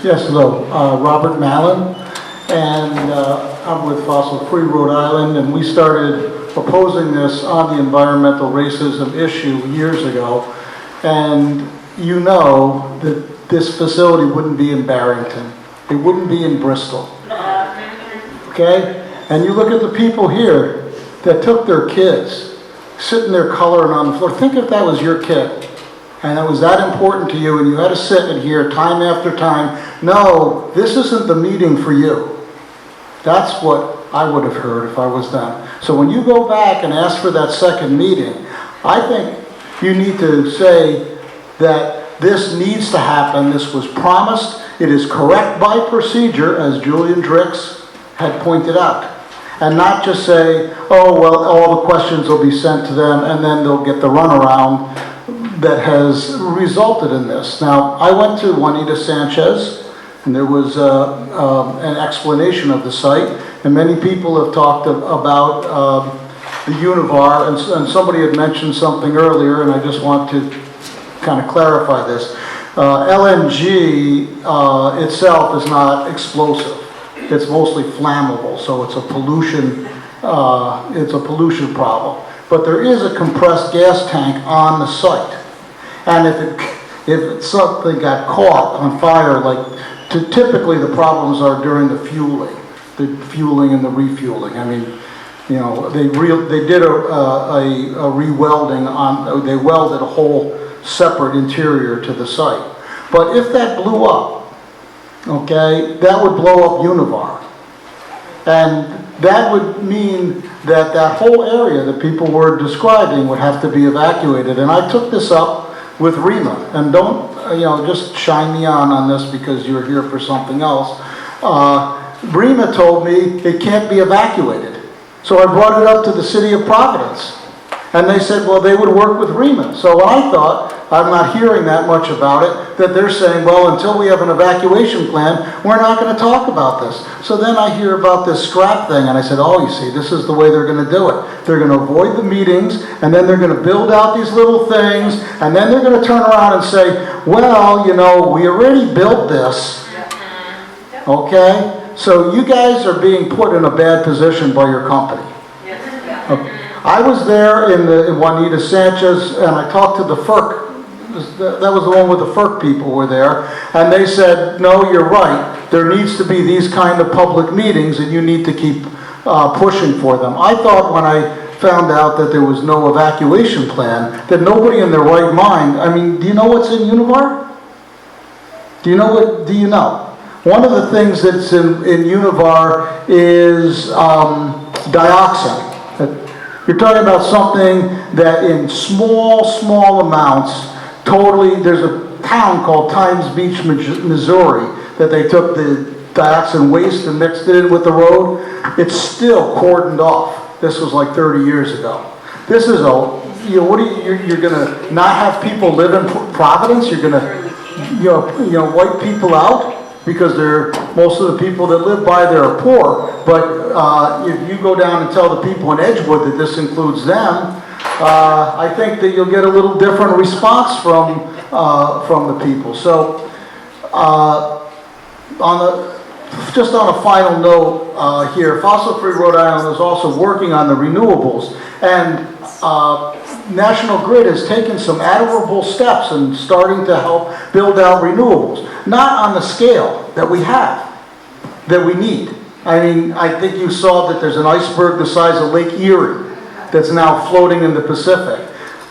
Yes, hello. Robert Malon, and I'm with Fossil Free Rhode Island, and we started opposing this on the environmental racism issue years ago. And you know that this facility wouldn't be in Barrington. It wouldn't be in Bristol. Okay? And you look at the people here that took their kids, sitting there coloring on the floor. Think if that was your kid, and it was that important to you, and you had to sit and hear time after time, no, this isn't the meeting for you. That's what I would have heard if I was them. So when you go back and ask for that second meeting, I think you need to say that this needs to happen. This was promised. It is correct by procedure, as Julian Drix had pointed out. And not just say, oh, well, all the questions will be sent to them, and then they'll get the runaround that has resulted in this. Now, I went to Juanita Sanchez, and there was an explanation of the site, and many people have talked about the Univar, and somebody had mentioned something earlier, and I just want to kind of clarify this. LNG itself is not explosive. It's mostly flammable, so it's a pollution pollution problem. But there is a compressed gas tank on the site. And if something got caught on fire, typically the problems are during the fueling and the refueling. I mean, you know, they did a re-welding they welded a whole separate interior to the site. But if that blew up, okay, that would blow up Univar. And that would mean that that whole area that people were describing would have to be evacuated. And I took this up with Rema, and don't, just shine me on this because you're here for something else. Rema told me it can't be evacuated. So I brought it up to the city of Providence. And they said, well, they would work with Rema. So I thought, I'm not hearing that much about it, that they're saying, well, until we have an evacuation plan, we're not going to talk about this. So then I hear about this scrap thing, and I said, oh, you see, this is the way they're going to do it. They're going to avoid the meetings, and then they're going to build out these little things, and then they're going to turn around and say, well, we already built this. Okay? So you guys are being put in a bad position by your company. Okay. I was there in Juanita Sanchez, and I talked to the FERC. That was the one with the FERC people were there, and they said, no, you're right. There needs to be these kind of public meetings, and you need to keep pushing for them. I thought when I found out that there was no evacuation plan, that nobody in their right mind, I mean, do you know what's in Univar? Do you know? One of the things that's in Univar is dioxin. You're talking about something that in small amounts, totally, there's a town called Times Beach, Missouri, that they took the dioxin waste and mixed it in with the road. It's still cordoned off. This was like 30 years ago. This is you're going to not have people live in Providence? You're going to wipe people out? Because most of the people that live by there are poor. But if you go down and tell the people in Edgewood that this includes them, I think that you'll get a little different response from the people. So, just on a final note here, Fossil Free Rhode Island is also working on the renewables, and National Grid has taken some admirable steps in starting to help build out renewables. Not on the scale that we have, that we need. I mean, I think you saw that there's an iceberg the size of Lake Erie that's now floating in the Pacific.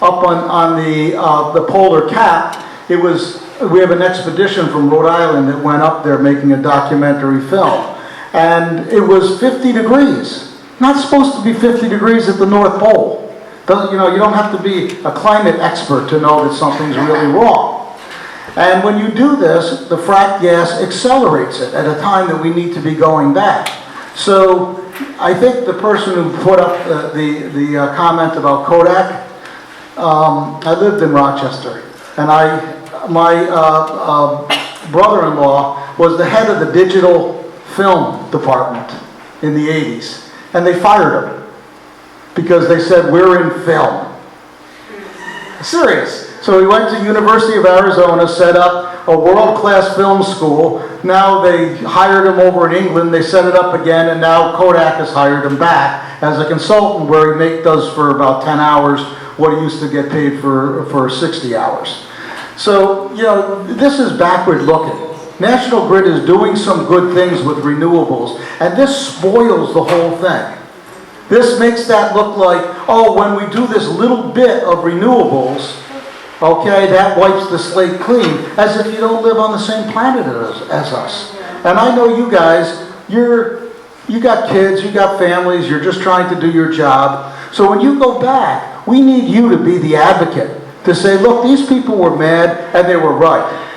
Up on the polar cap, we have an expedition from Rhode Island that went up there making a documentary film. And it was 50 degrees. Not supposed to be 50 degrees at the North Pole. You don't have to be a climate expert to know that something's really wrong. And when you do this, the frack gas accelerates it at a time that we need to be going back. So I think the person who put up the comment about Kodak, I lived in Rochester, and my brother-in-law was the head of the digital film department in the 80s, and they fired him because they said, we're in film. Serious. So he went to University of Arizona, set up a world-class film school. Now they hired him over in England, they set it up again, and now Kodak has hired him back as a consultant where he does for about 10 hours what he used to get paid for 60 hours. So, you know, this is backward looking. National Grid is doing some good things with renewables, and this spoils the whole thing. This makes that look like, oh, when we do this little bit of renewables, okay, that wipes the slate clean, as if you don't live on the same planet as us. And I know you guys, you got kids, you got families, you're just trying to do your job. So when you go back, we need you to be the advocate, to say, look, these people were mad and they were right.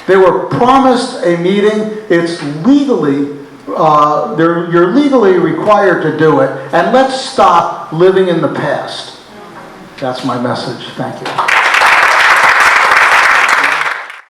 They were promised a meeting, it's legally, you're legally required to do it, and let's stop living in the past. That's my message. Thank you.